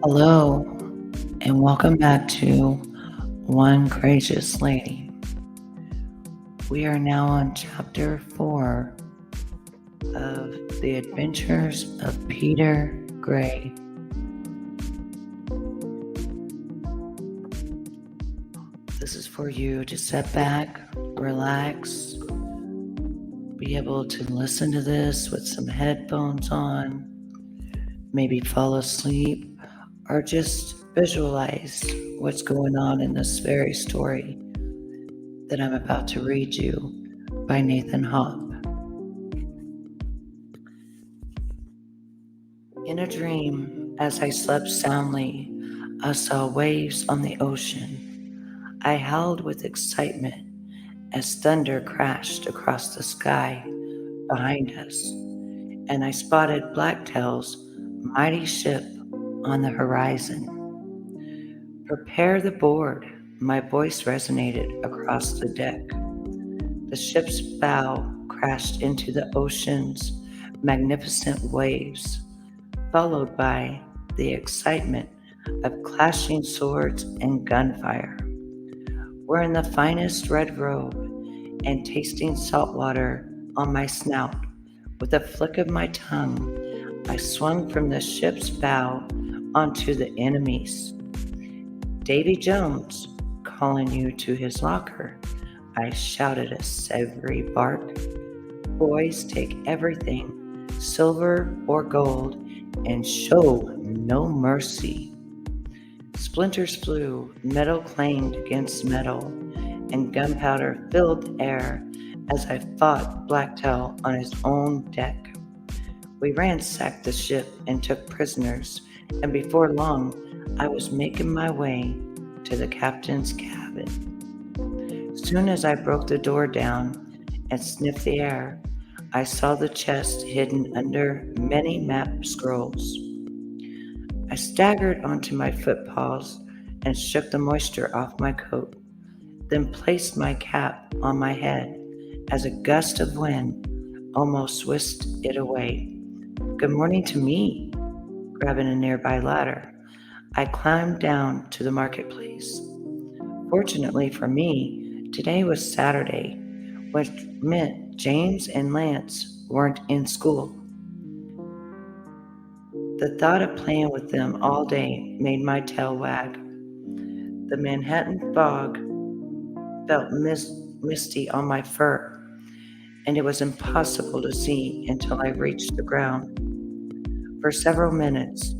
Hello, and welcome back to One Courageous Lady. We are now on chapter 4 of The Adventures of Peter Gray. This is for you to sit back, relax, be able to listen to this with some headphones on, maybe fall asleep, or just visualize what's going on in this very story that I'm about to read you by Nathan Hopp. In a dream, as I slept soundly, I saw waves on the ocean. I howled with excitement as thunder crashed across the sky behind us, and I spotted Blacktail's mighty ship on the horizon. Prepare the board, my voice resonated across the deck. The ship's bow crashed into the ocean's magnificent waves, followed by the excitement of clashing swords and gunfire. Wearing the finest red robe and tasting salt water on my snout, with a flick of my tongue, I swung from the ship's bow onto the enemies. Davy Jones, calling you to his locker, I shouted a savory bark. Boys, take everything, silver or gold, and show no mercy. Splinters flew, metal clanged against metal, and gunpowder filled the air as I fought Blacktail on his own deck. We ransacked the ship and took prisoners, and before long I was making my way to the captain's cabin. Soon as I broke the door down and sniffed the air, I saw the chest hidden under many map scrolls. I staggered onto my footpaws and shook the moisture off my coat, then placed my cap on my head as a gust of wind almost whisked it away. Good morning to me. Grabbing a nearby ladder, I climbed down to the marketplace. Fortunately for me, today was Saturday, which meant James and Lance weren't in school. The thought of playing with them all day made my tail wag. The Manhattan fog felt misty on my fur, and it was impossible to see until I reached the ground. For several minutes,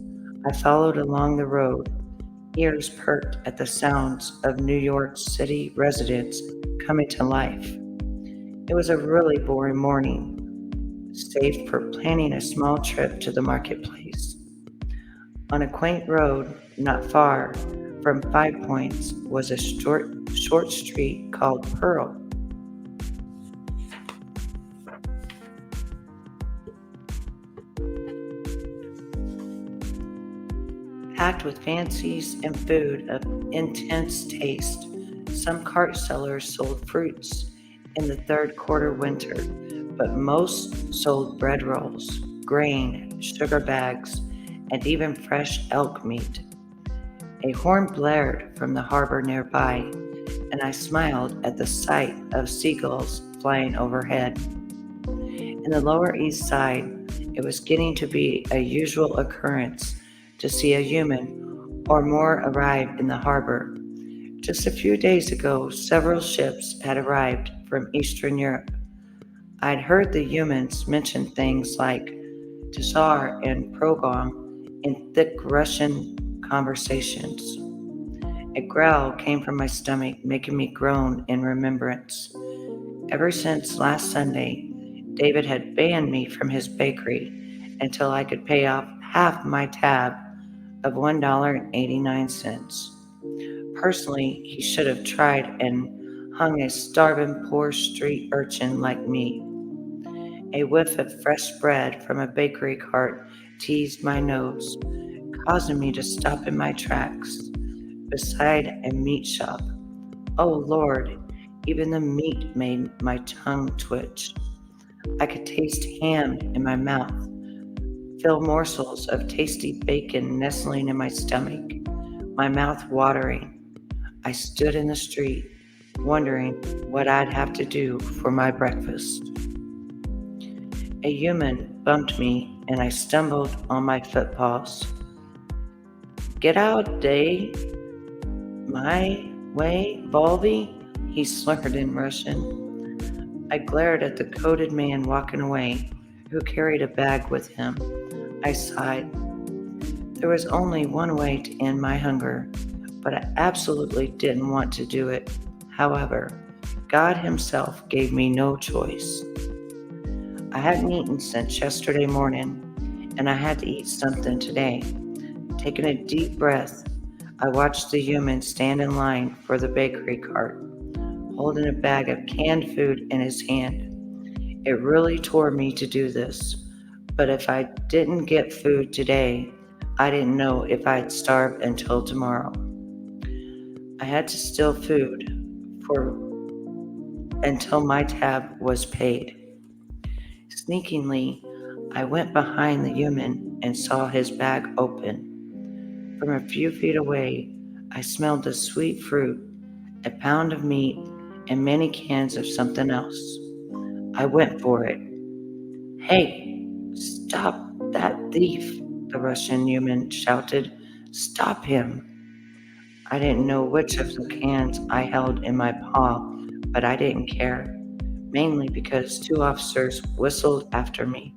I followed along the road, ears perked at the sounds of New York City residents coming to life. It was a really boring morning, save for planning a small trip to the marketplace. On a quaint road not far from Five Points was a short street called Pearl. Packed with fancies and food of intense taste, some cart sellers sold fruits in the third quarter winter, but most sold bread rolls, grain, sugar bags, and even fresh elk meat. A horn blared from the harbor nearby, and I smiled at the sight of seagulls flying overhead. In the Lower East Side, it was getting to be a usual occurrence to see a human or more arrive in the harbor. Just a few days ago, several ships had arrived from Eastern Europe. I'd heard the humans mention things like Tsar and Program in thick Russian conversations. A growl came from my stomach, making me groan in remembrance. Ever since last Sunday, David had banned me from his bakery until I could pay off half my tab of $1.89. Personally, he should have tried and hung a starving poor street urchin like me. A whiff of fresh bread from a bakery cart teased my nose, causing me to stop in my tracks beside a meat shop. Oh Lord, even the meat made my tongue twitch. I could taste ham in my mouth, feel morsels of tasty bacon nestling in my stomach, my mouth watering. I stood in the street, wondering what I'd have to do for my breakfast. A human bumped me, and I stumbled on my footpaws. "Get out, day, my way, Baldy," he slurred in Russian. I glared at the coated man walking away, who carried a bag with him. I sighed. There was only one way to end my hunger, but I absolutely didn't want to do it. However, God himself gave me no choice. I hadn't eaten since yesterday morning, and I had to eat something today. Taking a deep breath, I watched the human stand in line for the bakery cart, holding a bag of canned food in his hand. It really tore me to do this, but if I didn't get food today, I didn't know if I'd starve until tomorrow. I had to steal food until my tab was paid. Sneakingly, I went behind the human and saw his bag open. From a few feet away, I smelled the sweet fruit, a pound of meat, and many cans of something else. I went for it. "Hey, stop that thief!" the Russian human shouted. "Stop him!" I didn't know which of the cans I held in my paw, but I didn't care, mainly because two officers whistled after me.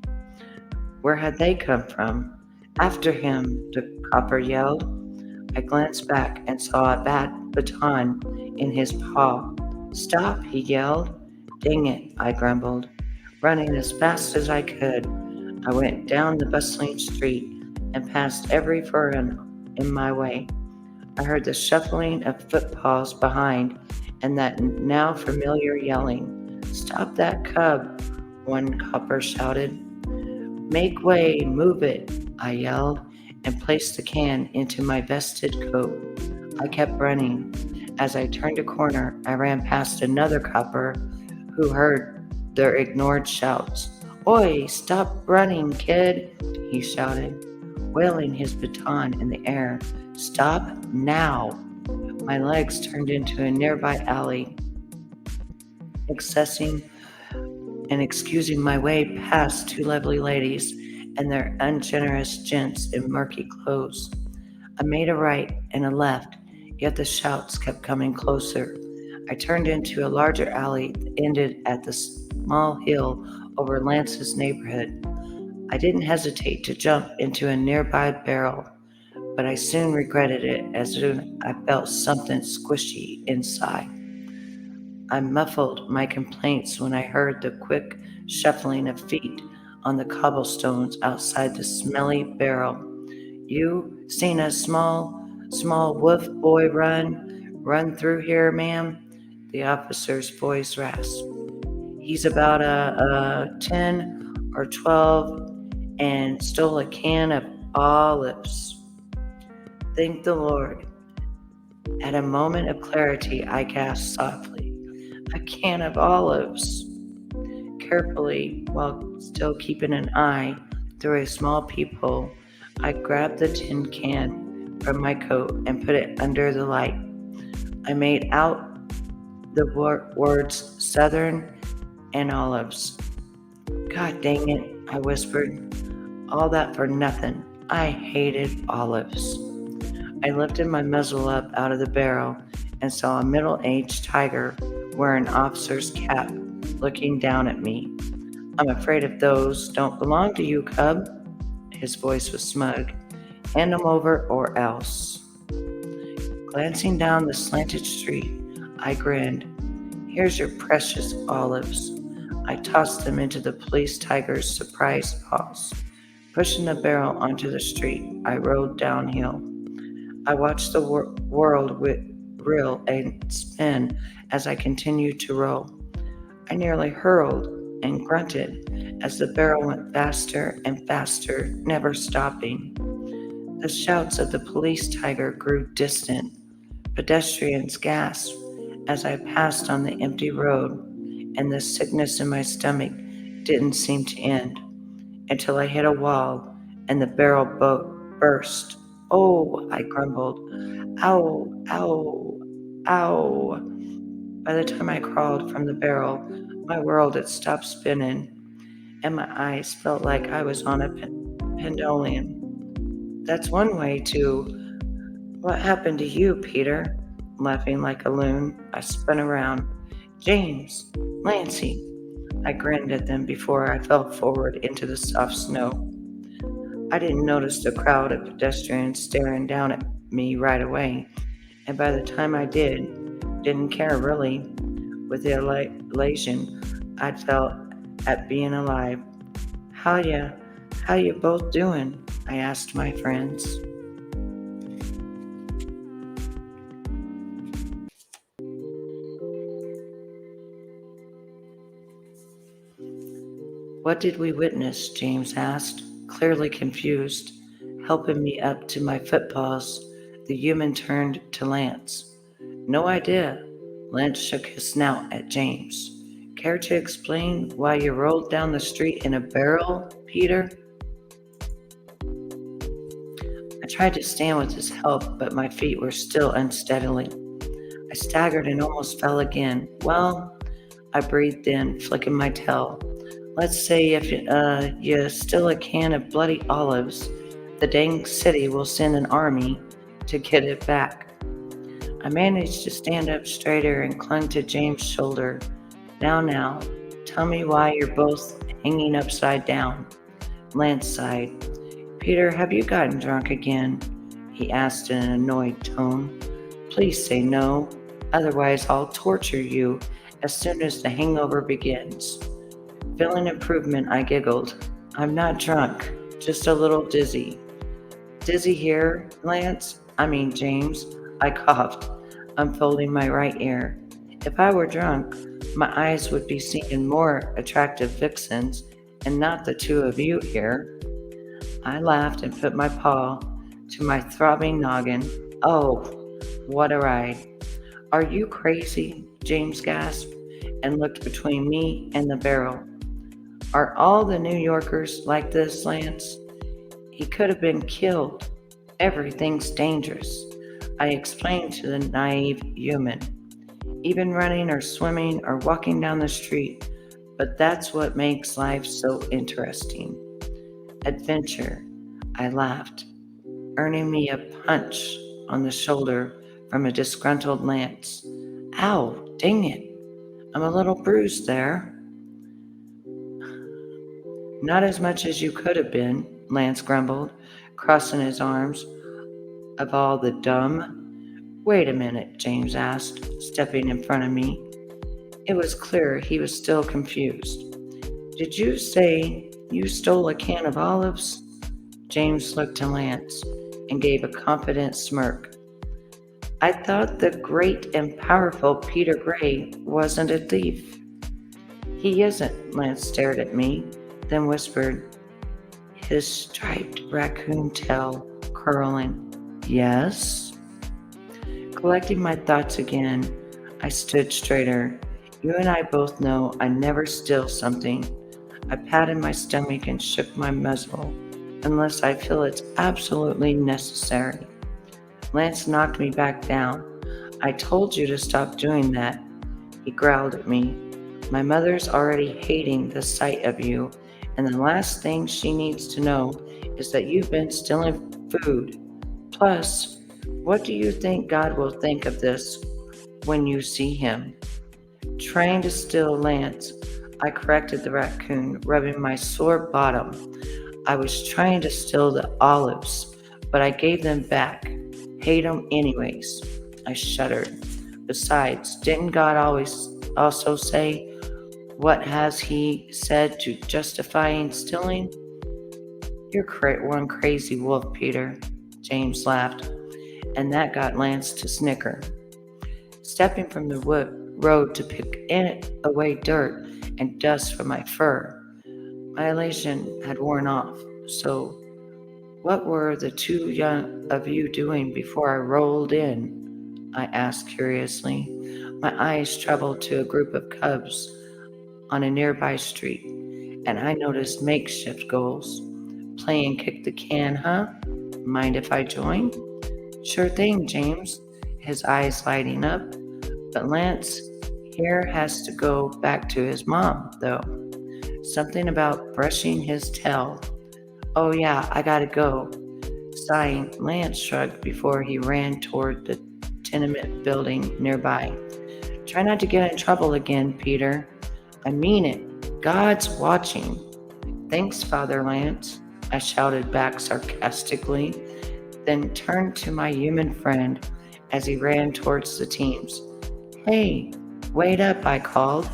Where had they come from? "After him!" the copper yelled. I glanced back and saw a baton in his paw. "Stop!" he yelled. "Dang it!" I grumbled. Running as fast as I could, I went down the bustling street and past every firm in my way. I heard the shuffling of footfalls behind and that now familiar yelling. "Stop that cub!" one copper shouted. "Make way, move it!" I yelled and placed the can into my vested coat. I kept running. As I turned a corner, I ran past another copper who heard their ignored shouts. "Oi, stop running, kid!" he shouted, wailing his baton in the air. "Stop now!" My legs turned into a nearby alley, excusing my way past two lovely ladies and their ungenerous gents in murky clothes. I made a right and a left, yet the shouts kept coming closer. I turned into a larger alley that ended at the small hill over Lance's neighborhood. I didn't hesitate to jump into a nearby barrel, but I soon regretted it as I felt something squishy inside. I muffled my complaints when I heard the quick shuffling of feet on the cobblestones outside the smelly barrel. "You seen a small wolf boy run through here, ma'am?" The officer's voice rasped. "He's about 10 or 12 and stole a can of olives." Thank the Lord. At a moment of clarity, I gasped softly, "A can of olives." Carefully, while still keeping an eye through a small peephole, I grabbed the tin can from my coat and put it under the light. I made out the words "Southern" and "olives." "God dang it," I whispered. "All that for nothing. I hated olives." I lifted my muzzle up out of the barrel and saw a middle-aged tiger wearing an officer's cap looking down at me. "I'm afraid if those don't belong to you, cub." His voice was smug. "Hand them over or else." Glancing down the slanted street, I grinned. "Here's your precious olives." I tossed them into the police tiger's surprised paws. Pushing the barrel onto the street, I rode downhill. I watched the world reel and spin as I continued to roll. I nearly hurled and grunted as the barrel went faster and faster, never stopping. The shouts of the police tiger grew distant. Pedestrians gasped as I passed on the empty road, and the sickness in my stomach didn't seem to end until I hit a wall and the barrel burst. Oh, I grumbled. Ow, ow, ow. By the time I crawled from the barrel, my world had stopped spinning, and my eyes felt like I was on a pendulum. That's one way to. What happened to you, Peter? Laughing like a loon, I spun around. James, Lancy. I grinned at them before I fell forward into the soft snow. I didn't notice the crowd of pedestrians staring down at me right away, and by the time I didn't care really. With the elation I'd felt at being alive. How you both doing? I asked my friends. What did we witness? James asked, clearly confused. Helping me up to my footpaws, the human turned to Lance. No idea. Lance shook his snout at James. Care to explain why you rolled down the street in a barrel, Peter? I tried to stand with his help, but my feet were still unsteadily. I staggered and almost fell again. Well, I breathed in, flicking my tail. Let's say if you steal a can of bloody olives, the dang city will send an army to get it back. I managed to stand up straighter and clung to James' shoulder. Now, tell me why you're both hanging upside down. Lance sighed. Peter, have you gotten drunk again? He asked in an annoyed tone. Please say no, otherwise I'll torture you as soon as the hangover begins. Feeling improvement, I giggled. I'm not drunk, just a little dizzy. Dizzy here, Lance? James. I coughed, unfolding my right ear. If I were drunk, my eyes would be seeing more attractive vixens and not the two of you here. I laughed and put my paw to my throbbing noggin. Oh, what a ride. Are you crazy? James gasped and looked between me and the barrel. Are all the New Yorkers like this, Lance? He could have been killed. Everything's dangerous, I explained to the naive human. Even running or swimming or walking down the street. But that's what makes life so interesting. Adventure, I laughed, earning me a punch on the shoulder from a disgruntled Lance. Ow, dang it. I'm a little bruised there. Not as much as you could have been, Lance grumbled, crossing his arms. Of all the dumb. Wait a minute, James asked, stepping in front of me. It was clear he was still confused. Did you say you stole a can of olives? James looked to Lance and gave a confident smirk. I thought the great and powerful Peter Gray wasn't a thief. He isn't, Lance stared at me, then whispered, his striped raccoon tail curling. Yes? Collecting my thoughts again, I stood straighter. You and I both know I never steal something. I patted my stomach and shook my muzzle, unless I feel it's absolutely necessary. Lance knocked me back down. I told you to stop doing that. He growled at me. My mother's already hating the sight of you, and the last thing she needs to know is that you've been stealing food. Plus, what do you think God will think of this when you see him? Trying to steal Lance, I corrected the raccoon, rubbing my sore bottom. I was trying to steal the olives, but I gave them back. Hate them anyways. I shuddered. Besides, didn't God always also say, what has he said to justifying stealing? You're one crazy wolf, Peter. James laughed, and that got Lance to snicker. Stepping from the road to pick away dirt and dust from my fur, my elation had worn off. So, what were the two young of you doing before I rolled in? I asked curiously. My eyes traveled to a group of cubs on a nearby street, and I noticed makeshift goals playing kick the can, huh? Mind if I join? Sure thing, James, his eyes lighting up. But Lance here has to go back to his mom, though. Something about brushing his tail. Oh, yeah, I gotta go. Sighing, Lance shrugged before he ran toward the tenement building nearby. Try not to get in trouble again, Peter. I mean it. God's watching. Thanks, Father Lance, I shouted back sarcastically, then turned to my human friend as he ran towards the teams. Hey, wait up, I called.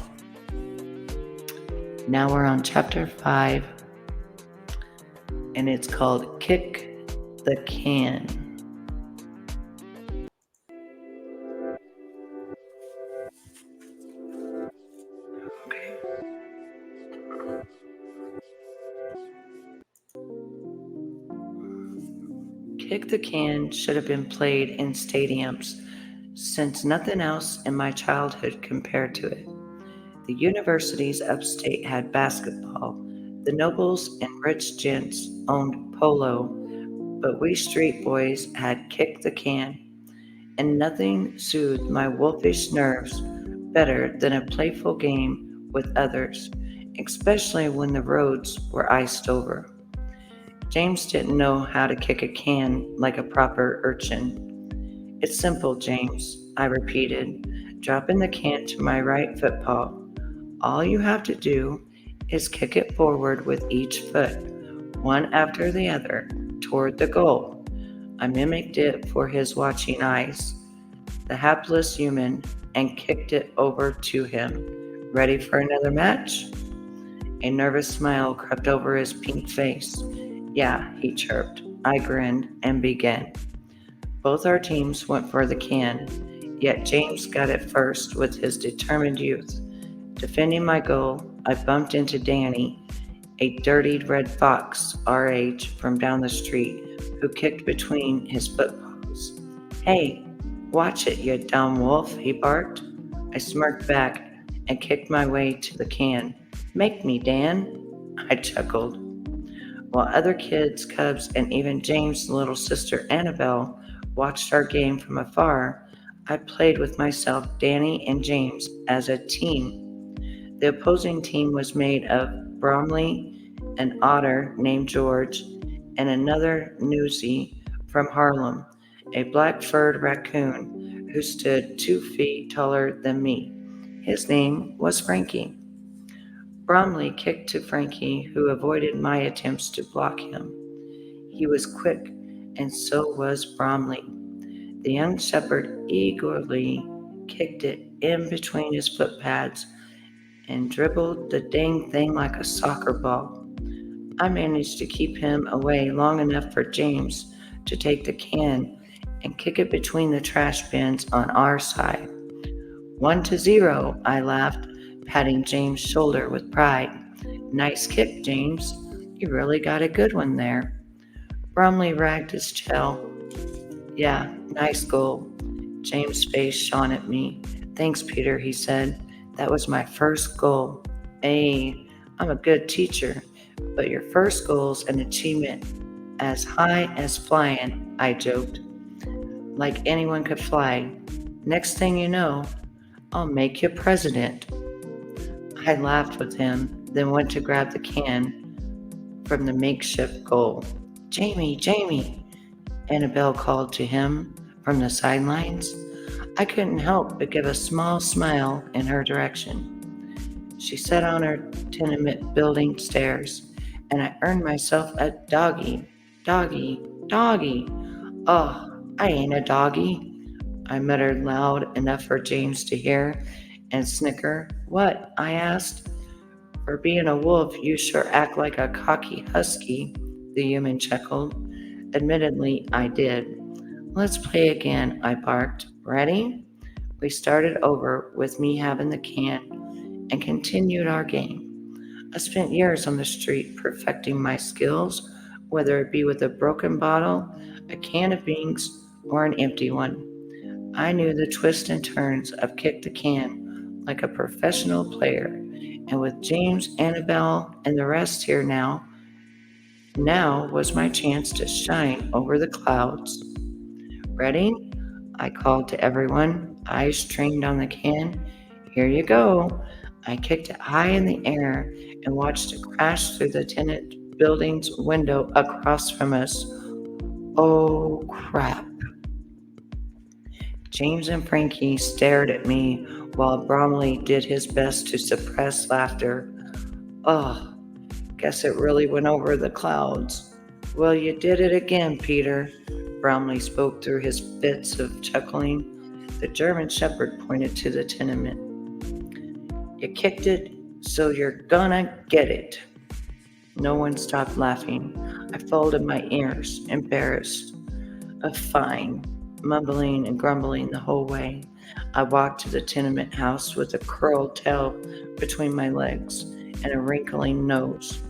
Now we're on chapter 5, and it's called Kick the Can. Okay. Kick the Can should have been played in stadiums, since nothing else in my childhood compared to it. The universities upstate had basketball. The nobles and rich gents owned polo, but we street boys had kick the can, and nothing soothed my wolfish nerves better than a playful game with others, especially when the roads were iced over. James didn't know how to kick a can like a proper urchin. It's simple, James, I repeated, dropping the can to my right footpaw. All you have to do is kick it forward with each foot, one after the other, toward the goal. I mimicked it for his watching eyes, the hapless human, and kicked it over to him. Ready for another match? A nervous smile crept over his pink face. Yeah, he chirped. I grinned and began. Both our teams went for the can, yet James got it first with his determined youth. Defending my goal, I bumped into Danny, a dirtied red fox our age from down the street, who kicked between his footpaws. Hey, watch it, you dumb wolf, he barked. I smirked back and kicked my way to the can. Make me, Dan, I chuckled. While other kids, cubs, and even James' little sister Annabelle watched our game from afar, I played with myself, Danny, and James as a team. The opposing team was made of Bromley, an otter named George, and another newsie from Harlem, a black-furred raccoon who stood 2 feet taller than me. His name was Frankie. Bromley kicked to Frankie, who avoided my attempts to block him. He was quick, and so was Bromley. The young shepherd eagerly kicked it in between his foot pads and dribbled the dang thing like a soccer ball. I managed to keep him away long enough for James to take the can and kick it between the trash bins on our side. 1-0, I laughed, patting James' shoulder with pride. Nice kick, James. You really got a good one there. Bromley wagged his tail. Yeah, nice goal. James' face shone at me. Thanks, Peter, he said. That was my first goal. Hey, I'm a good teacher, but your first goal's an achievement as high as flying, I joked. Like anyone could fly. Next thing you know, I'll make you president. I laughed with him, then went to grab the can from the makeshift goal. Jamie, Jamie, Annabelle called to him from the sidelines. I couldn't help but give a small smile in her direction. She sat on her tenement building stairs, and I earned myself a doggy. Doggy, doggy. Oh, I ain't a doggy, I muttered loud enough for James to hear and snicker. What? I asked. For being a wolf, you sure act like a cocky husky, the human chuckled. Admittedly, I did. Let's play again, I barked. Ready? We started over with me having the can and continued our game. I spent years on the street perfecting my skills, whether it be with a broken bottle, a can of beans, or an empty one. I knew the twists and turns of kick the can like a professional player, and with James, Annabelle, and the rest here now, Now was my chance to shine over the clouds. Ready? I called to everyone, eyes trained on the can. Here you go. I kicked it high in the air and watched it crash through the tenant building's window across from us. Oh crap. James and Frankie stared at me while Bromley did his best to suppress laughter. Oh, guess it really went over the clouds. Well, you did it again, Peter. Bromley spoke through his fits of chuckling. The German shepherd pointed to the tenement. You kicked it, so you're gonna get it. No one stopped laughing. I folded my ears, embarrassed. Fine, mumbling and grumbling the whole way. I walked to the tenement house with a curled tail between my legs and a wrinkling nose.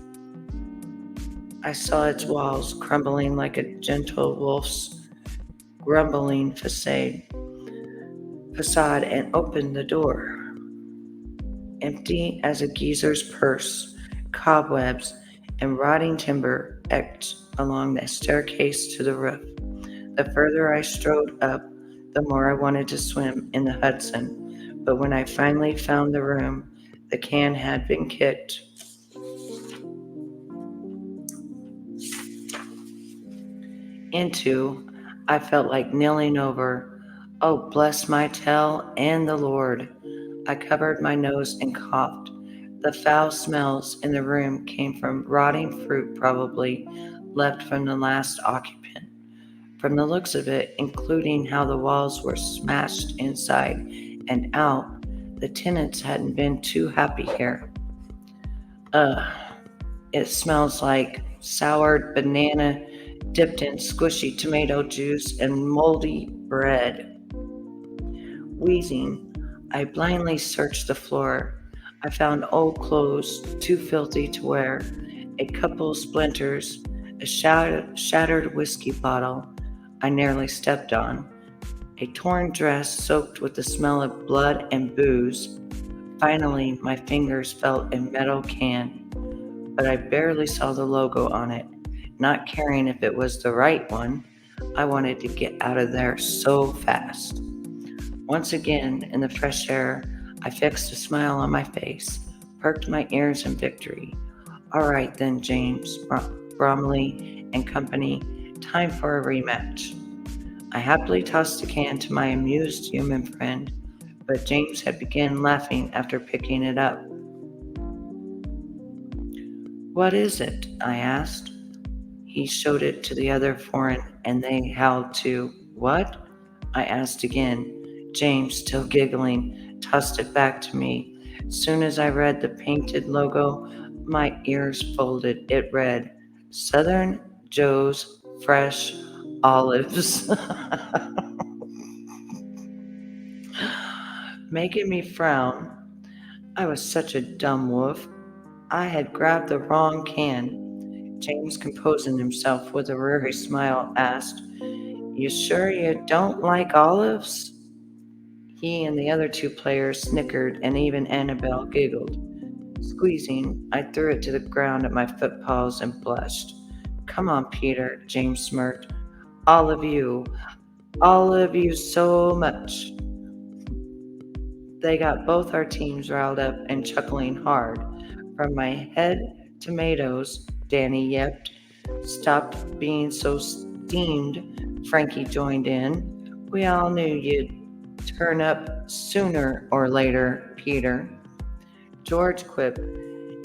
I saw its walls crumbling like a gentle wolf's grumbling facade and opened the door. Empty as a geezer's purse, cobwebs and rotting timber etched along the staircase to the roof. The further I strode up, the more I wanted to swim in the Hudson. But when I finally found the room, the can had been kicked into. I felt like kneeling over. Oh, bless my tail and the Lord. I covered my nose and coughed. The foul smells in the room came from rotting fruit, probably left from the last occupant. From the looks of it, including how the walls were smashed inside and out, the tenants hadn't been too happy here. It smells like soured banana dipped in squishy tomato juice and moldy bread. Wheezing, I blindly searched the floor. I found old clothes too filthy to wear, a couple splinters, a shattered whiskey bottle I nearly stepped on, a torn dress soaked with the smell of blood and booze. Finally, my fingers felt a metal can, but I barely saw the logo on it. Not caring if it was the right one, I wanted to get out of there so fast. Once again, in the fresh air, I fixed a smile on my face, perked my ears in victory. All right then, James, Bromley and company, time for a rematch. I happily tossed the can to my amused human friend, but James had begun laughing after picking it up. What is it? I asked. He showed it to the other foreign, and they howled too. What? I asked again. James, still giggling, tossed it back to me. Soon as I read the painted logo, my ears folded. It read, Southern Joe's Fresh Olives. Making me frown. I was such a dumb wolf. I had grabbed the wrong can. James, composing himself with a weary smile, asked, You sure you don't like olives? He and the other two players snickered, and even Annabelle giggled. Squeezing, I threw it to the ground at my footpaws and blushed. Come on, Peter, James smirked. All of you so much. They got both our teams riled up and chuckling hard. From my head, tomatoes, Danny yipped. Stopped being so steamed, Frankie joined in. We all knew you'd turn up sooner or later, Peter. George quipped,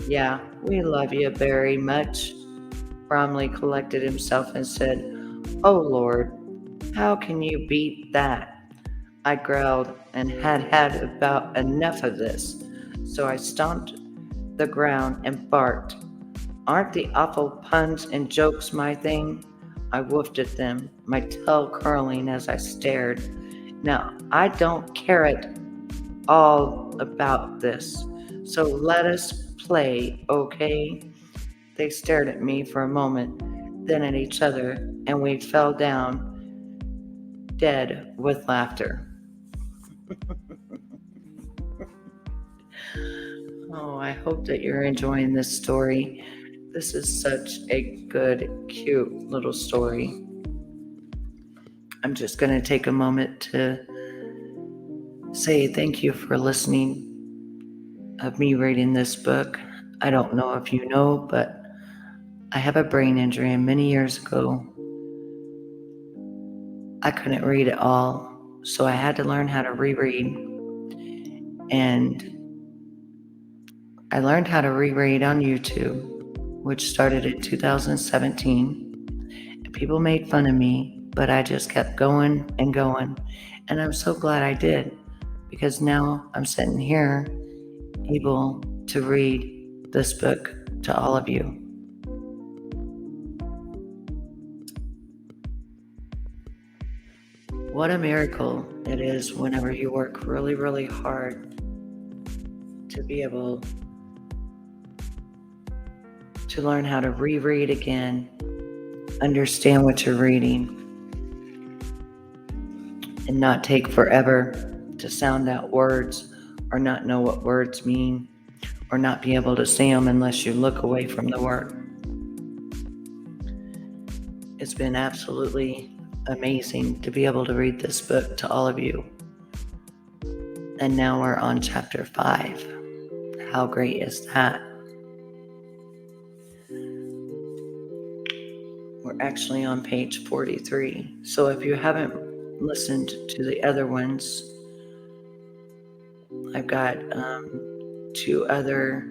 Yeah, we love you very much. Bromley collected himself and said, Oh Lord, how can you beat that? I growled and had about enough of this, so I stomped the ground and barked. Aren't the awful puns and jokes my thing? I woofed at them, my tail curling as I stared. Now, I don't care at all about this, so let us play, okay? They stared at me for a moment, then at each other, and we fell down dead with laughter. Oh, I hope that you're enjoying this story. This is such a good, cute little story. I'm just going to take a moment to say thank you for listening of me reading this book. I don't know if you know, but I have a brain injury, and many years ago, I couldn't read at all. So I had to learn how to reread. And I learned how to reread on YouTube, which started in 2017. And people made fun of me, but I just kept going and going. And I'm so glad I did, because now I'm sitting here able to read this book to all of you. What a miracle it is whenever you work really, really hard to be able to learn how to reread again, understand what you're reading, and not take forever to sound out words or not know what words mean or not be able to say them unless you look away from the word. It's been absolutely amazing to be able to read this book to all of you. And now we're on chapter 5. How great is that? We're actually on page 43. So if you haven't listened to the other ones, I've got 2 other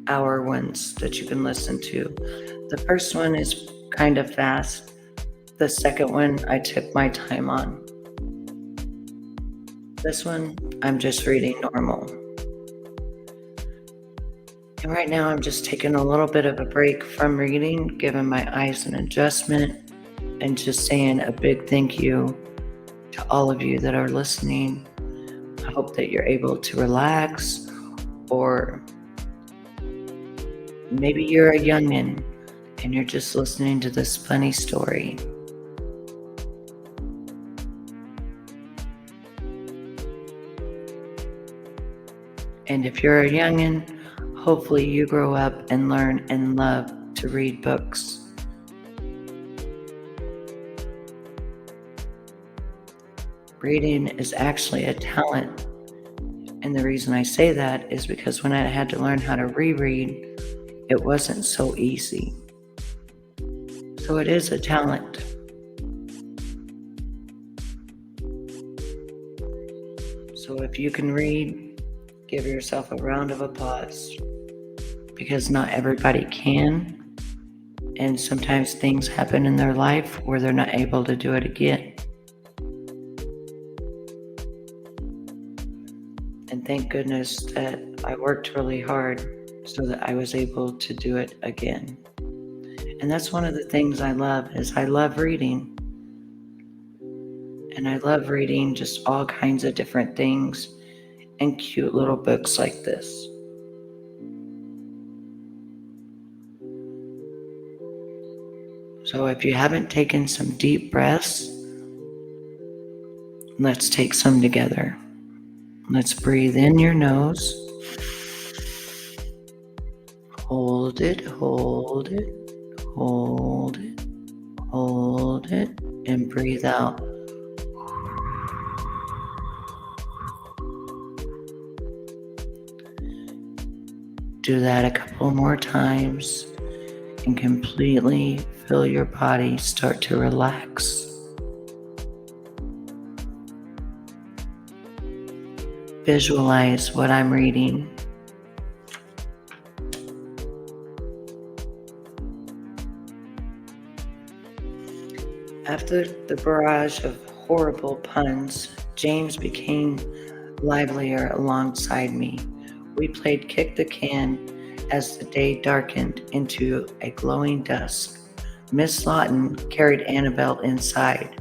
hour ones that you can listen to. The first one is kind of fast. The second one I took my time on. This one I'm just reading normal. And right now I'm just taking a little bit of a break from reading, giving my eyes an adjustment, and just saying a big thank you to all of you that are listening. I hope that you're able to relax, or maybe you're a youngin' and you're just listening to this funny story. And if you're a youngin', hopefully you grow up and learn and love to read books. Reading is actually a talent. And the reason I say that is because when I had to learn how to reread, it wasn't so easy. So it is a talent. So if you can read, give yourself a round of applause, because not everybody can. And sometimes things happen in their life where they're not able to do it again. And thank goodness that I worked really hard so that I was able to do it again. And that's one of the things I love, is I love reading. And I love reading just all kinds of different things and cute little books like this. So if you haven't taken some deep breaths, let's take some together. Let's breathe in your nose. Hold it, hold it, hold it, hold it, and breathe out. Do that a couple more times and completely feel your body start to relax. Visualize what I'm reading. After the barrage of horrible puns, James became livelier alongside me. We played kick the can as the day darkened into a glowing dusk. Miss Lawton carried Annabelle inside.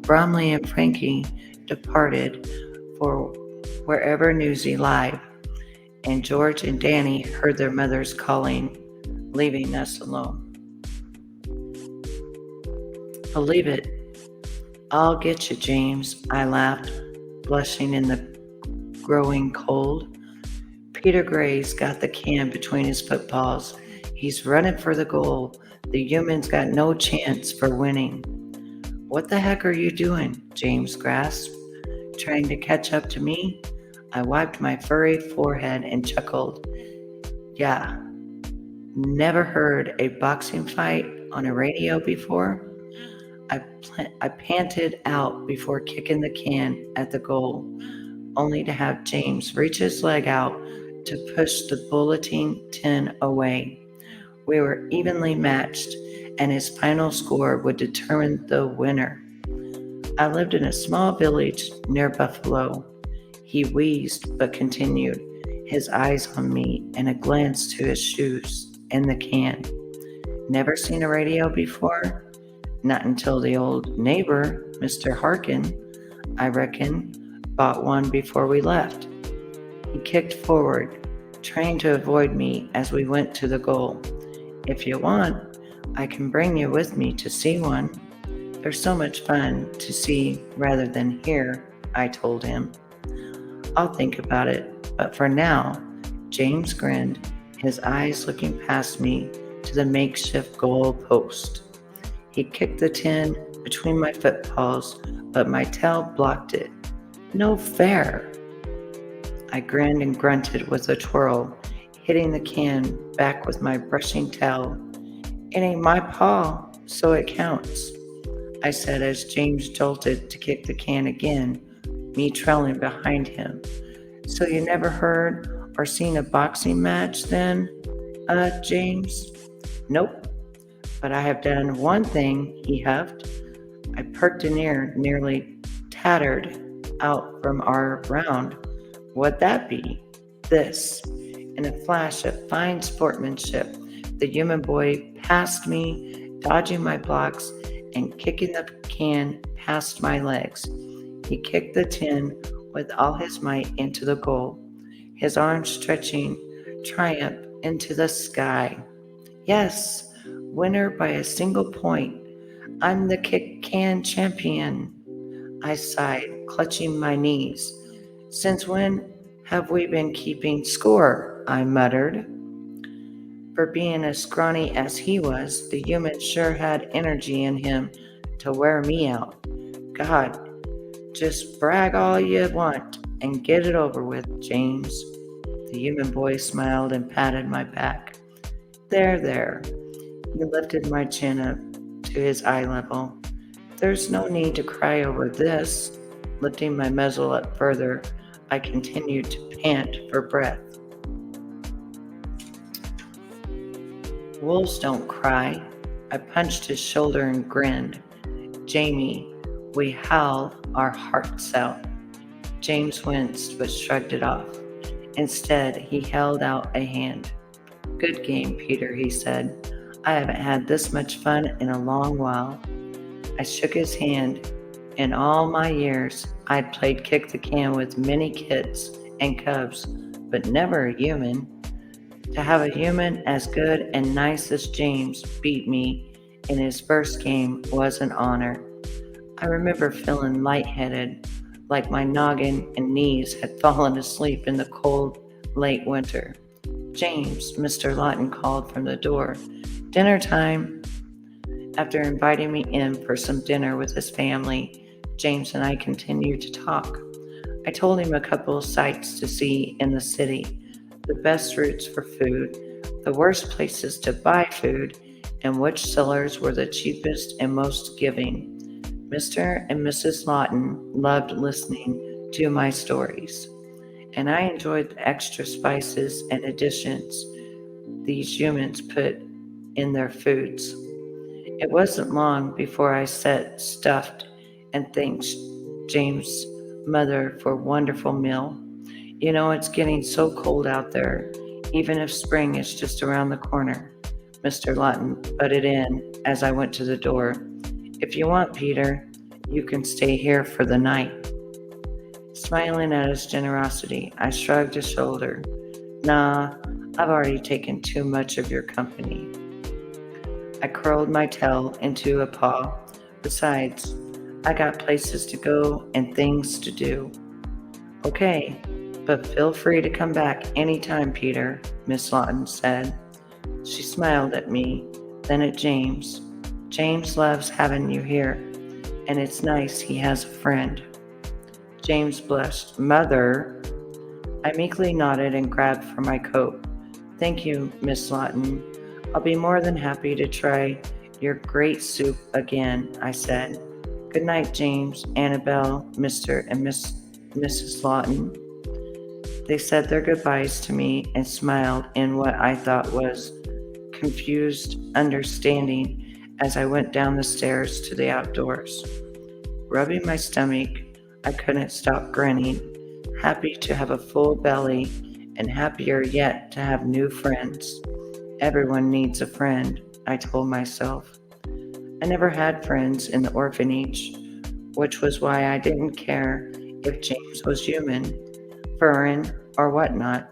Bromley and Frankie departed for wherever Newsy lied, and George and Danny heard their mothers calling, leaving us alone. Believe it. I'll get you, James, I laughed, blushing in the growing cold. Peter Gray's got the can between his footpaws. He's running for the goal. The human's got no chance for winning. What the heck are you doing? James gasped. Trying to catch up to me? I wiped my furry forehead and chuckled. Yeah, never heard a boxing fight on a radio before? I panted out before kicking the can at the goal, only to have James reach his leg out to push the bulletin tin away. We were evenly matched, and his final score would determine the winner. I lived in a small village near Buffalo. He wheezed but continued, his eyes on me and a glance to his shoes and the can. Never seen a radio before? Not until the old neighbor, Mr. Harkin, I reckon, bought one before we left. He kicked forward, trying to avoid me as we went to the goal. If you want, I can bring you with me to see one. They're so much fun to see rather than hear, I told him. I'll think about it, but for now, James grinned, his eyes looking past me to the makeshift goal post. He kicked the tin between my footpaws, but my tail blocked it. No fair! I grinned and grunted with a twirl, hitting the can back with my brushing tail. It ain't my paw, so it counts, I said as James jolted to kick the can again, me trailing behind him. So you never heard or seen a boxing match then, James? Nope. But I have done one thing, he huffed. I perked an ear nearly tattered out from our round. What'd that be? This. In a flash of fine sportsmanship, the human boy passed me, dodging my blocks and kicking the can past my legs. He kicked the tin with all his might into the goal, his arms stretching triumph into the sky. Yes! Winner by a single point. I'm the kick can champion, I sighed, clutching my knees. Since when have we been keeping score? I muttered. For being as scrawny as he was, the human sure had energy in him to wear me out. God, just brag all you want and get it over with, James. The human boy smiled and patted my back. There. He lifted my chin up to his eye level. There's no need to cry over this. Lifting my muzzle up further, I continued to pant for breath. Wolves don't cry. I punched his shoulder and grinned. Jamie, we howl our hearts out. James winced but shrugged it off. Instead, he held out a hand. Good game, Peter, he said. I haven't had this much fun in a long while. I shook his hand. In all my years, I'd played kick the can with many kids and cubs, but never a human. To have a human as good and nice as James beat me in his first game was an honor. I remember feeling lightheaded, like my noggin and knees had fallen asleep in the cold, late winter. James, Mr. Lawton called from the door. Dinner time. After inviting me in for some dinner with his family, James and I continued to talk. I told him a couple of sights to see in the city, the best routes for food, the worst places to buy food, and which sellers were the cheapest and most giving. Mr. and Mrs. Lawton loved listening to my stories, and I enjoyed the extra spices and additions these humans put in their foods. It wasn't long before I sat stuffed and thanked James' mother for a wonderful meal. You know, it's getting so cold out there, even if spring is just around the corner. Mr. Lawton butted in as I went to the door. If you want, Peter, you can stay here for the night. Smiling at his generosity, I shrugged a shoulder. Nah, I've already taken too much of your company. I curled my tail into a paw. Besides, I got places to go and things to do. Okay, but feel free to come back anytime, Peter, Miss Lawton said. She smiled at me, then at James. James loves having you here, and it's nice he has a friend. James blushed. Mother. I meekly nodded and grabbed for my coat. Thank you, Miss Lawton. I'll be more than happy to try your great soup again, I said. Good night, James, Annabelle, Mr. and Mrs. Lawton. They said their goodbyes to me and smiled in what I thought was confused understanding as I went down the stairs to the outdoors. Rubbing my stomach, I couldn't stop grinning, happy to have a full belly and happier yet to have new friends. Everyone needs a friend, I told myself. I never had friends in the orphanage, which was why I didn't care if James was human, foreign, or whatnot.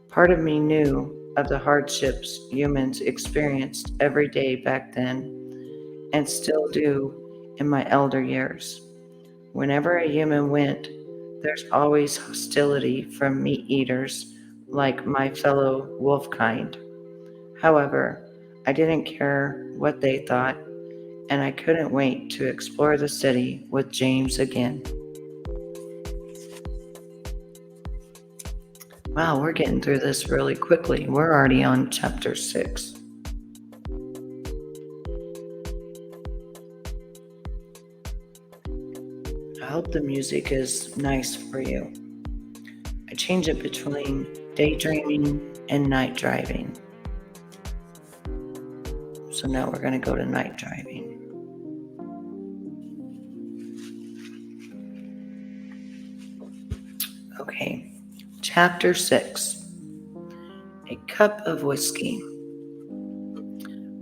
Part of me knew of the hardships humans experienced every day back then, and still do in my elder years. Whenever a human went, there's always hostility from meat eaters like my fellow wolf kind. However, I didn't care what they thought, and I couldn't wait to explore the city with James again. Wow, we're getting through this really quickly. We're already on chapter 6. I hope the music is nice for you. I change it between daydreaming and night driving. So now we're going to go to night driving. Okay, chapter 6. A cup of whiskey.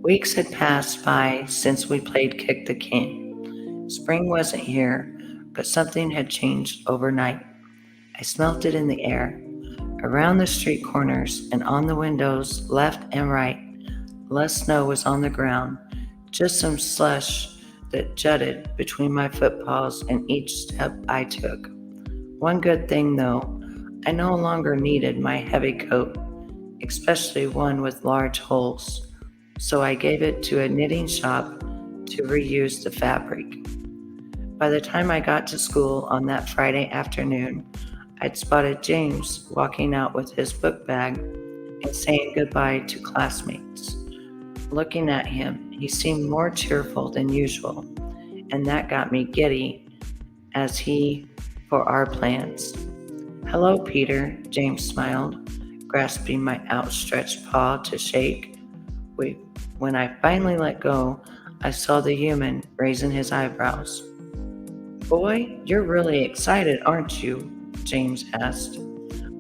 Weeks had passed by since we played Kick the Can. Spring wasn't here, but something had changed overnight. I smelt it in the air, around the street corners and on the windows left and right. Less snow was on the ground, just some slush that jutted between my footpaws and each step I took. One good thing, though, I no longer needed my heavy coat, especially one with large holes, so I gave it to a knitting shop to reuse the fabric. By the time I got to school on that Friday afternoon, I'd spotted James walking out with his book bag and saying goodbye to classmates. Looking at him, he seemed more cheerful than usual, and that got me giddy as he for our plans. Hello, Peter, James smiled, grasping my outstretched paw to shake. When I finally let go, I saw the human raising his eyebrows. Boy, you're really excited, aren't you? James asked.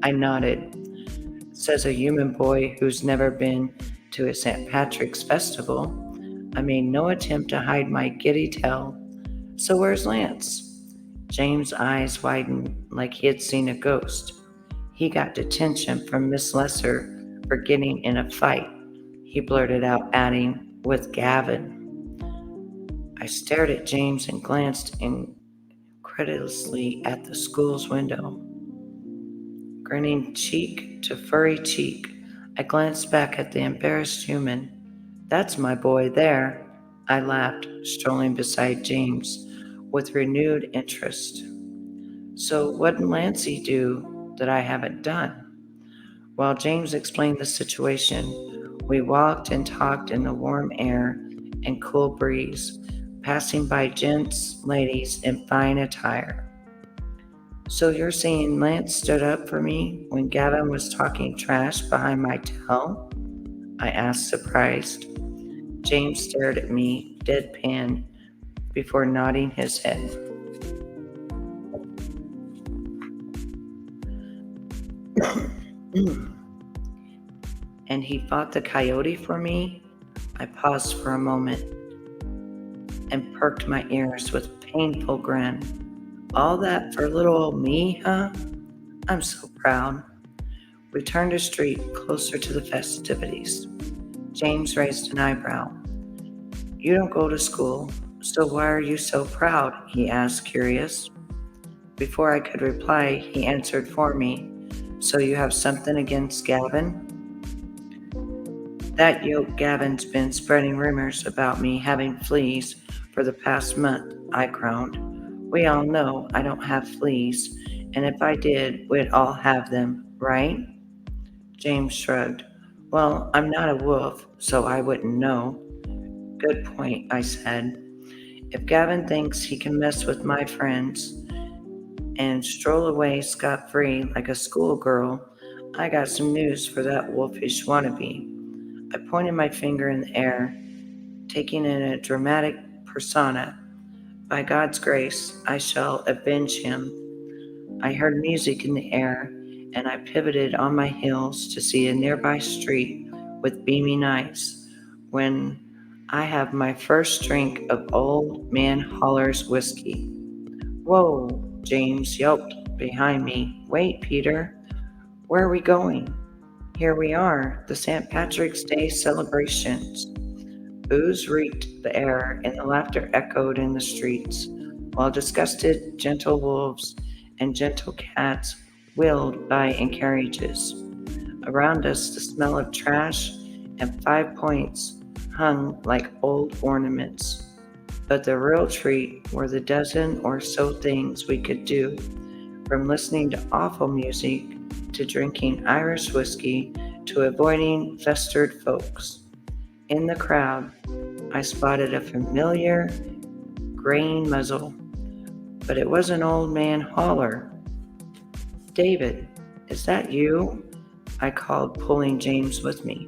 I nodded. Says a human boy who's never been to a St. Patrick's festival. I made no attempt to hide my giddy tail. So where's Lance? James' eyes widened like he had seen a ghost. He got detention from Miss Lesser for getting in a fight, he blurted out, adding, with Gavin. I stared at James and glanced incredulously at the school's window. Grinning cheek to furry cheek, I glanced back at the embarrassed human. That's my boy there, I laughed, strolling beside James with renewed interest. So what did Lancey do that I haven't done? While James explained the situation, we walked and talked in the warm air and cool breeze, passing by gents, ladies in fine attire. So you're saying Lance stood up for me when Gavin was talking trash behind my tail? I asked, surprised. James stared at me, deadpan, before nodding his head. And he fought the coyote for me? I paused for a moment and perked my ears with a painful grin. All that for little old me, huh? I'm so proud. We turned a street closer to the festivities. James raised an eyebrow. You don't go to school, so why are you so proud? He asked, curious. Before I could reply, he answered for me. So you have something against Gavin? That yoke Gavin's been spreading rumors about me having fleas for the past month, I groaned. We all know I don't have fleas, and if I did, we'd all have them, right? James shrugged. Well, I'm not a wolf, so I wouldn't know. Good point, I said. If Gavin thinks he can mess with my friends and stroll away scot-free like a schoolgirl, I got some news for that wolfish wannabe. I pointed my finger in the air, taking in a dramatic persona. By God's grace, I shall avenge him. I heard music in the air, and I pivoted on my heels to see a nearby street with beaming eyes when I have my first drink of Old Man Holler's whiskey. Whoa, James yelped behind me. Wait, Peter, where are we going? Here we are, the St. Patrick's Day celebrations. Booze reeked the air, and the laughter echoed in the streets, while disgusted gentle wolves and gentle cats wheeled by in carriages. Around us, the smell of trash and 5 points hung like old ornaments. But the real treat were the dozen or so things we could do, from listening to awful music to drinking Irish whiskey to avoiding festered folks. In the crowd, I spotted a familiar graying muzzle, but it was an Old Man Holler. David, is that you? I called, pulling James with me.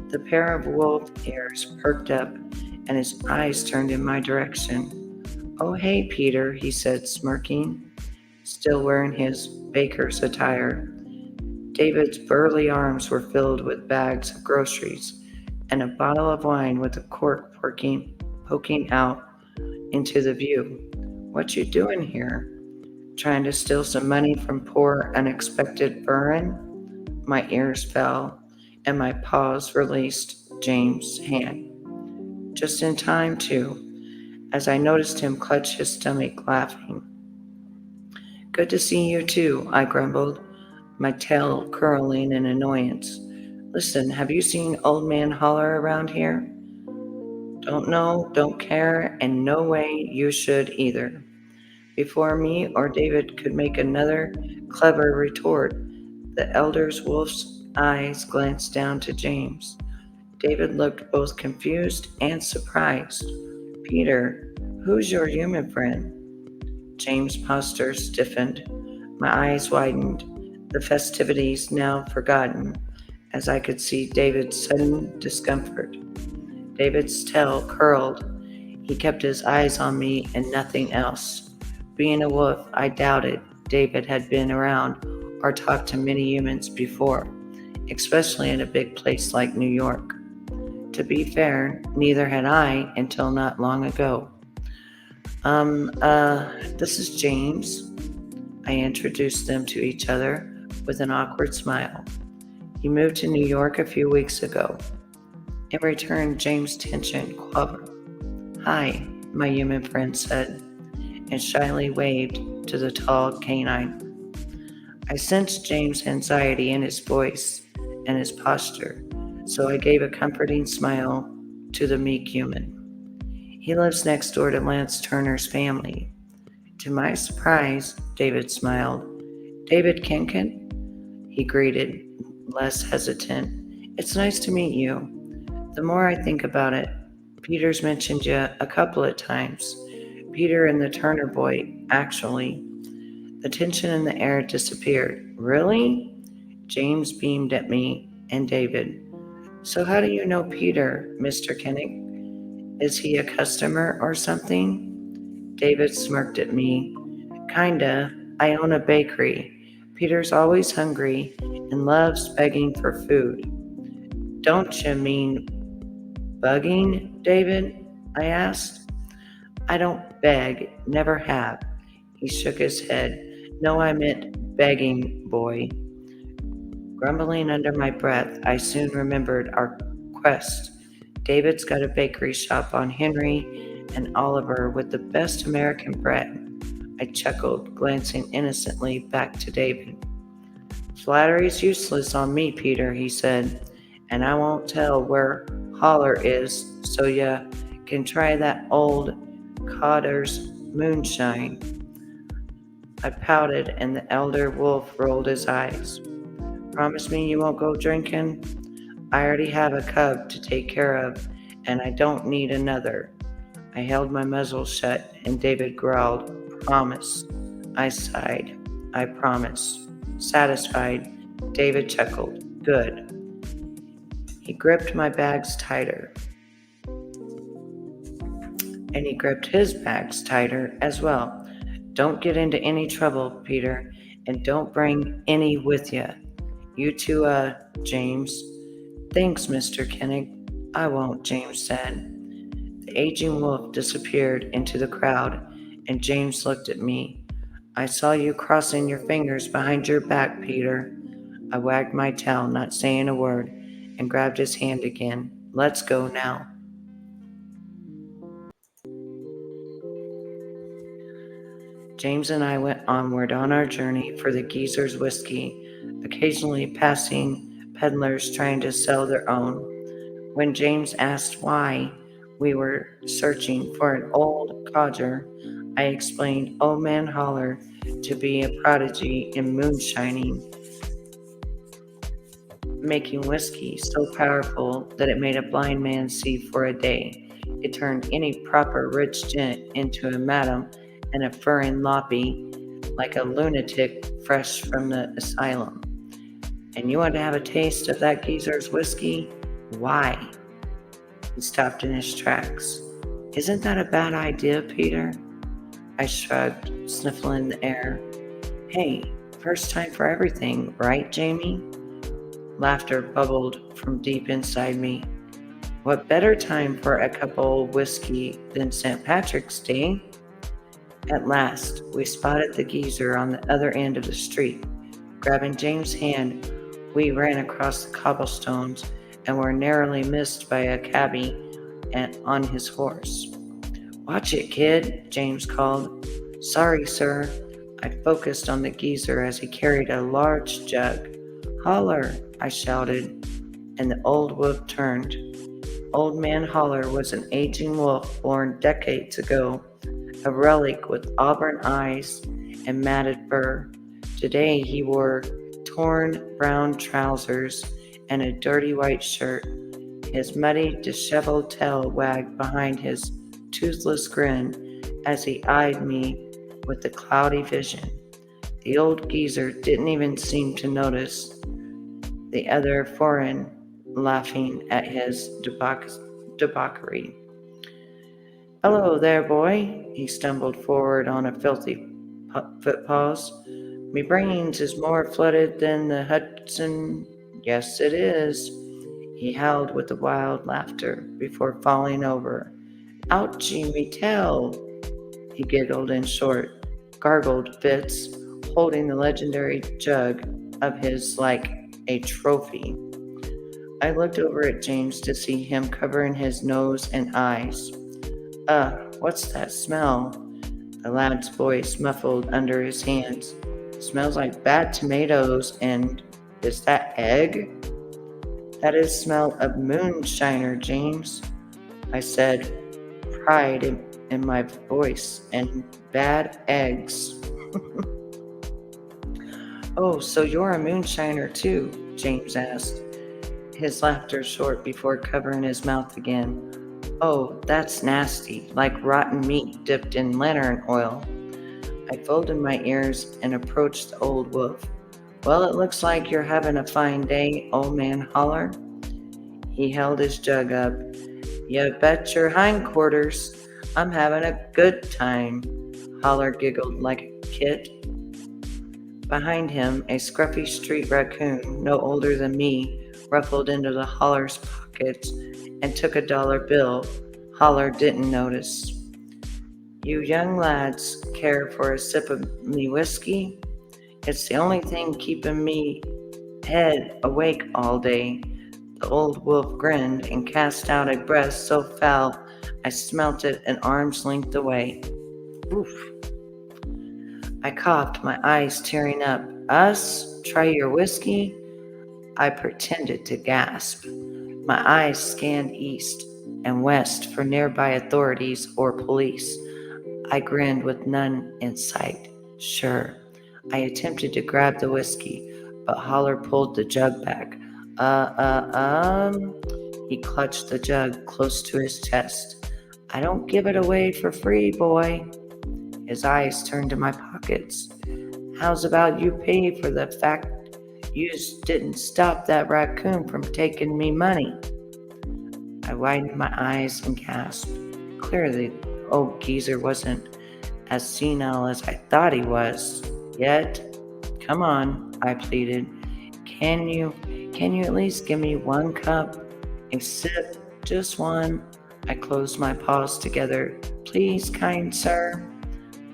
The pair of wolf ears perked up, and his eyes turned in my direction. Oh, hey, Peter, he said, smirking, still wearing his baker's attire. David's burly arms were filled with bags of groceries and a bottle of wine with a cork poking out into the view. What you doing here? Trying to steal some money from poor, unexpected Burren? My ears fell, and my paws released James' hand. Just in time, too, as I noticed him clutch his stomach, laughing. Good to see you, too, I grumbled, my tail curling in annoyance. Listen, have you seen Old Man Holler around here? Don't know, don't care, and no way you should either. Before me or David could make another clever retort, the elder wolf's eyes glanced down to James. David looked both confused and surprised. Peter, who's your human friend? James' posture stiffened. My eyes widened, the festivities now forgotten, as I could see David's sudden discomfort. David's tail curled. He kept his eyes on me and nothing else. Being a wolf, I doubted David had been around or talked to many humans before, especially in a big place like New York. To be fair, neither had I until not long ago. This is James. I introduced them to each other with an awkward smile. He moved to New York a few weeks ago. In return, James' tension quavered. Hi, my human friend said, and shyly waved to the tall canine. I sensed James' anxiety in his voice and his posture, so I gave a comforting smile to the meek human. He lives next door to Lance Turner's family. To my surprise, David smiled. David Kinkin? He greeted, less hesitant. It's nice to meet you. The more I think about it, Peter's mentioned you a couple of times. Peter and the Turner boy, actually. The tension in the air disappeared. Really? James beamed at me and David. So how do you know Peter, Mr. Kinnick? Is he a customer or something? David smirked at me. Kinda. I own a bakery. Peter's always hungry and loves begging for food. Don't you mean bugging, David? I asked. I don't beg, never have. He shook his head. No, I meant begging, boy. Grumbling under my breath, I soon remembered our quest. David's got a bakery shop on Henry and Oliver with the best American bread. I chuckled, glancing innocently back to David. Flattery's useless on me, Peter, he said, and I won't tell where Holler is, so ya can try that old codder's moonshine. I pouted, and the elder wolf rolled his eyes. Promise me you won't go drinking? I already have a cub to take care of, and I don't need another. I held my muzzle shut, and David growled, Promise. I sighed. I promise. Satisfied, David chuckled. Good. He gripped my bags tighter, and he gripped his bags tighter as well. Don't get into any trouble, Peter, and don't bring any with you. You too, James. Thanks, Mr. Koenig. I won't, James said. The aging wolf disappeared into the crowd, and James looked at me. I saw you crossing your fingers behind your back, Peter. I wagged my tail, not saying a word, and grabbed his hand again. Let's go now. James and I went onward on our journey for the geezer's whiskey, occasionally passing peddlers trying to sell their own. When James asked why we were searching for an old codger, I explained Old Man Holler to be a prodigy in moonshining, making whiskey so powerful that it made a blind man see for a day. It turned any proper rich gent into a madam and a furrin loppy, like a lunatic fresh from the asylum. And you want to have a taste of that geezer's whiskey? Why? He stopped in his tracks. Isn't that a bad idea, Peter? I shrugged, sniffling the air. Hey, first time for everything, right, Jamie? Laughter bubbled from deep inside me. What better time for a cup of whiskey than St. Patrick's Day? At last, we spotted the geezer on the other end of the street. Grabbing James' hand, we ran across the cobblestones and were narrowly missed by a cabbie on his horse. Watch it, kid, James called. Sorry, sir. I focused on the geezer as he carried a large jug. Holler, I shouted, and the old wolf turned. Old Man Holler was an aging wolf born decades ago, a relic with auburn eyes and matted fur. Today he wore torn brown trousers and a dirty white shirt. His muddy, disheveled tail wagged behind his toothless grin as he eyed me with a cloudy vision. The old geezer didn't even seem to notice the other foreign laughing at his debauchery. Hello there, boy. He stumbled forward on a filthy footpaws. Me brains is more flooded than the Hudson. Yes, it is. He howled with a wild laughter before falling over. Ouchie, me tail. He giggled in short, gargled fits, holding the legendary jug of his like a trophy. I looked over at James to see him covering his nose and eyes. What's that smell? The lad's voice muffled under his hands. Smells like bad tomatoes, and is that egg? That is smell of moonshiner, James, I said, pride in my voice, and bad eggs. Oh, so you're a moonshiner too, James asked, his laughter short before covering his mouth again. Oh, that's nasty, like rotten meat dipped in lantern oil. I folded my ears and approached the old wolf. Well, it looks like you're having a fine day, Old Man Holler. He held his jug up. You bet your hindquarters. I'm having a good time. Holler giggled like a kid. Behind him, a scruffy street raccoon, no older than me, ruffled into the Holler's pockets and took a dollar bill. Holler didn't notice. You young lads care for a sip of me whiskey? It's the only thing keeping me head awake all day. The old wolf grinned and cast out a breath so foul I smelt it an arm's length away. Oof. I coughed, my eyes tearing up. Us? Try your whiskey? I pretended to gasp. My eyes scanned east and west for nearby authorities or police. I grinned with none in sight. Sure, I attempted to grab the whiskey, but Holler pulled the jug back. He clutched the jug close to his chest. I don't give it away for free, boy. His eyes turned to my pockets. How's about you pay for the fact you didn't stop that raccoon from taking me money? I widened my eyes and gasped. Clearly, old geezer wasn't as senile as I thought he was. Yet, come on, I pleaded. Can you at least give me one cup? A sip, just one. I closed my paws together. Please, kind sir.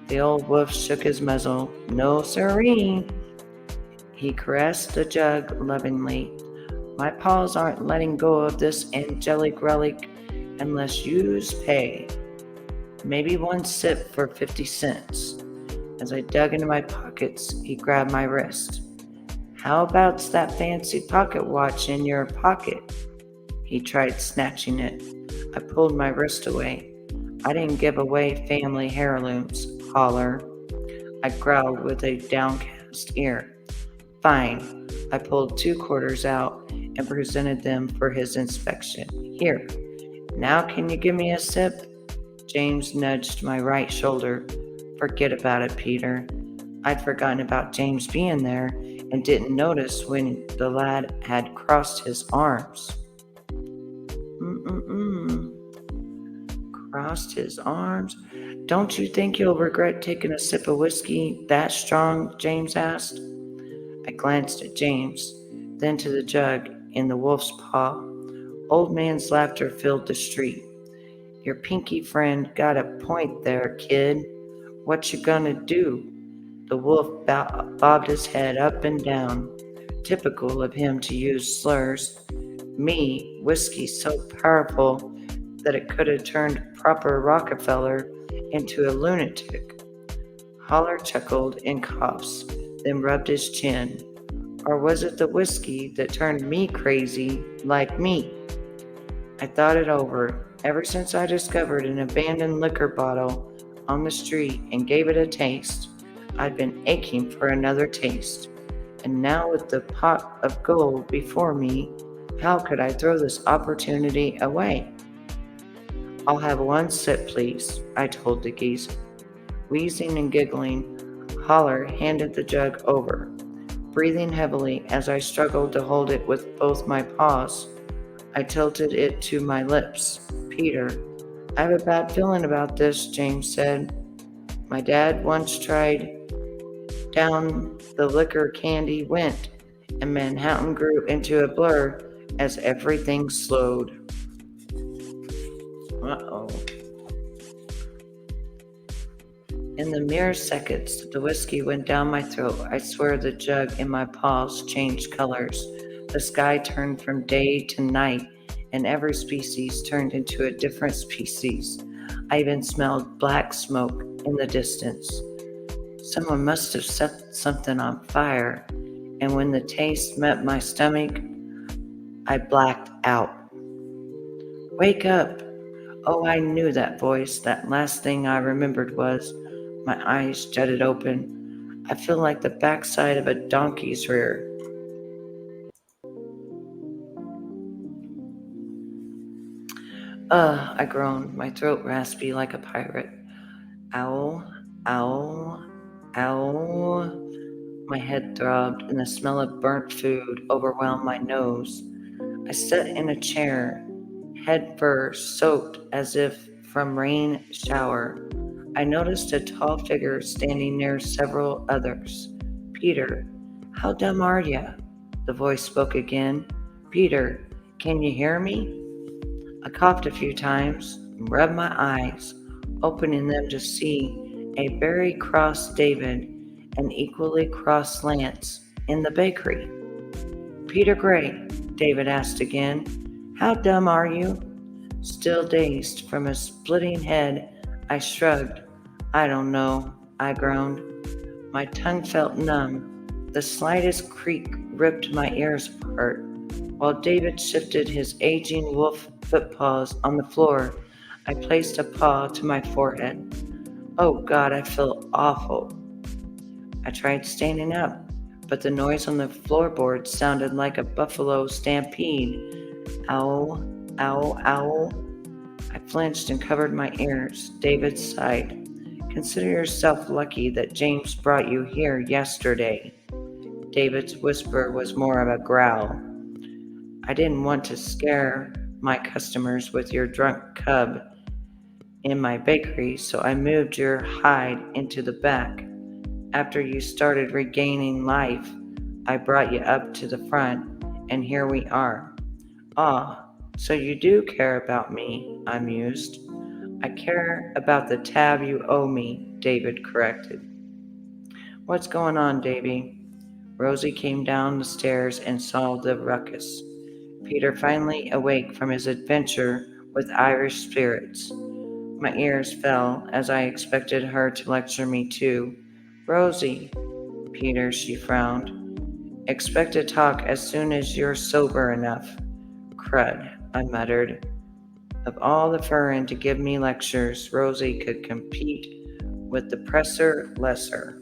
The old wolf shook his muzzle. No, sirree. He caressed the jug lovingly. My paws aren't letting go of this angelic relic unless yous pay. Maybe one sip for 50 cents. As I dug into my pockets, he grabbed my wrist. How about's that fancy pocket watch in your pocket? He tried snatching it. I pulled my wrist away. I didn't give away family heirlooms, Holler. I growled with a downcast ear. Fine. I pulled 2 quarters out and presented them for his inspection. Here. Now can you give me a sip? James nudged my right shoulder. Forget about it, Peter. I'd forgotten about James being there and didn't notice when the lad had crossed his arms. Crossed his arms? Don't you think you'll regret taking a sip of whiskey that strong? James asked. I glanced at James, then to the jug in the wolf's paw. Old man's laughter filled the street. Your pinky friend got a point there, kid. What you gonna do? The wolf bobbed his head up and down, typical of him to use slurs. Me, whiskey so powerful that it could have turned proper Rockefeller into a lunatic. Holler chuckled in coughs, then rubbed his chin. Or was it the whiskey that turned me crazy like me? I thought it over. Ever since I discovered an abandoned liquor bottle on the street and gave it a taste, I'd been aching for another taste. And now with the pot of gold before me, how could I throw this opportunity away? I'll have one sip, please, I told the geese. Wheezing and giggling, Holler handed the jug over, breathing heavily as I struggled to hold it with both my paws. I tilted it to my lips. Peter, I have a bad feeling about this, James said. My dad once tried. Down the liquor candy went, and Manhattan grew into a blur as everything slowed. Uh-oh. In the mere seconds the whiskey went down my throat, I swear the jug in my paws changed colors. The sky turned from day to night, and every species turned into a different species. I even smelled black smoke in the distance. Someone must have set something on fire, and when the taste met my stomach, I blacked out. Wake up! Oh, I knew that voice. That last thing I remembered was my eyes jutted open. I feel like the backside of a donkey's rear. I groaned, my throat raspy like a pirate. Ow, ow, ow. My head throbbed, and the smell of burnt food overwhelmed my nose. I sat in a chair, head first, soaked as if from rain shower. I noticed a tall figure standing near several others. Peter, how dumb are you? The voice spoke again. Peter, can you hear me? I coughed a few times and rubbed my eyes, opening them to see a very cross David and equally cross Lance in the bakery. Peter Gray, David asked again, how dumb are you? Still dazed from his splitting head, I shrugged. I don't know, I groaned. My tongue felt numb. The slightest creak ripped my ears apart. While David shifted his aging wolf footpaws on the floor, I placed a paw to my forehead. Oh God, I feel awful. I tried standing up, but the noise on the floorboard sounded like a buffalo stampede. Ow, ow, ow. I flinched and covered my ears. David sighed. Consider yourself lucky that James brought you here yesterday. David's whisper was more of a growl. I didn't want to scare my customers with your drunk cub in my bakery, so I moved your hide into the back. After you started regaining life, I brought you up to the front, and here we are. Ah, so you do care about me, I mused. I care about the tab you owe me, David corrected. What's going on, Davy? Rosie came down the stairs and saw the ruckus. Peter finally awake from his adventure with Irish spirits. My ears fell as I expected her to lecture me too. Rosie, Peter, she frowned. Expect to talk as soon as you're sober enough. Crud, I muttered. Of all the furrin to give me lectures, Rosie could compete with the presser lesser.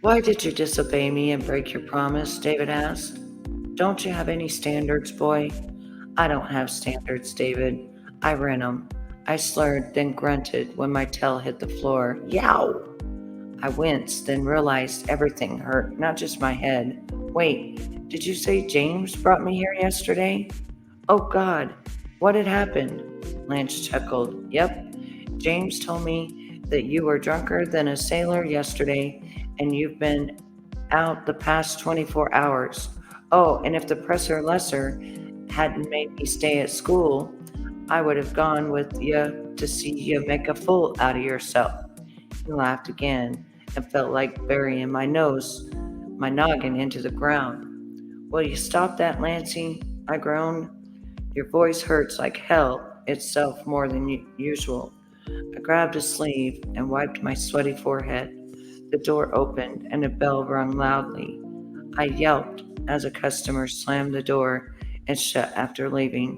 Why did you disobey me and break your promise? David asked. Don't you have any standards, boy? I don't have standards, David. I rent 'em. I slurred, then grunted when my tail hit the floor. Yow! I winced, then realized everything hurt, not just my head. Wait, did you say James brought me here yesterday? Oh God, what had happened? Lance chuckled. Yep, James told me that you were drunker than a sailor yesterday and you've been out the past 24 hours. Oh, and if the presser lesser hadn't made me stay at school, I would have gone with you to see you make a fool out of yourself. He laughed again and felt like burying my noggin into the ground. Will you stop that, Lancey? I groaned. Your voice hurts like hell itself more than usual. I grabbed a sleeve and wiped my sweaty forehead. The door opened and a bell rung loudly. I yelped as a customer slammed the door and shut after leaving.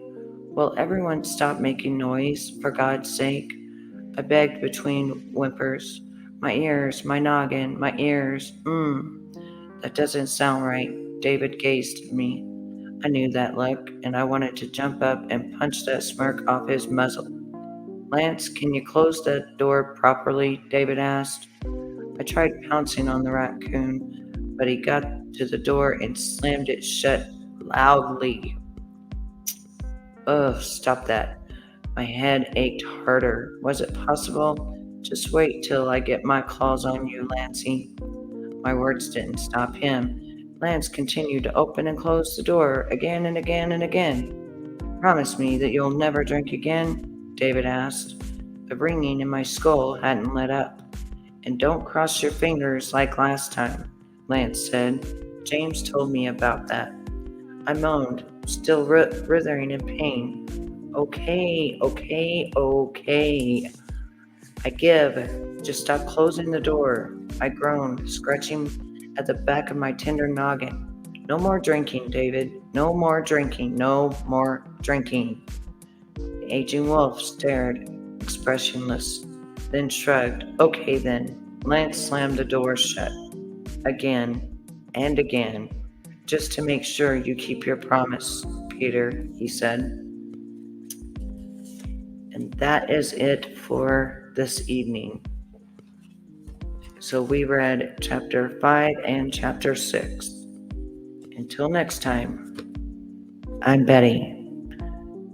Will everyone stop making noise, for God's sake? I begged between whimpers. My ears, my noggin, my ears. That doesn't sound right. David gazed at me. I knew that look, and I wanted to jump up and punch that smirk off his muzzle. Lance, can you close that door properly? David asked. I tried pouncing on the raccoon, but he got to the door and slammed it shut loudly. Ugh, stop that. My head ached harder. Was it possible? Just wait till I get my claws on you, Lancey. My words didn't stop him. Lance continued to open and close the door again and again and again. Promise me that you'll never drink again? David asked. The ringing in my skull hadn't let up. And don't cross your fingers like last time, Lance said. James told me about that. I moaned, still writhing in pain. Okay, okay, okay. I give. Just stop closing the door. I groaned, scratching at the back of my tender noggin. No more drinking, David. No more drinking. No more drinking. The aging wolf stared, expressionless, then shrugged. Okay then. Lance slammed the door shut. Again and again. Just to make sure you keep your promise, Peter, he said. And that is it for this evening. So we read chapter 5 and chapter 6. Until next time, I'm Betty.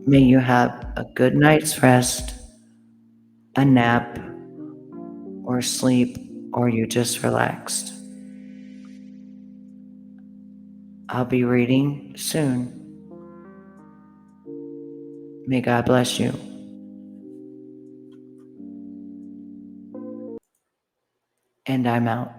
May you have a good night's rest, a nap, or sleep, or you just relaxed. I'll be reading soon. May God bless you. And I'm out.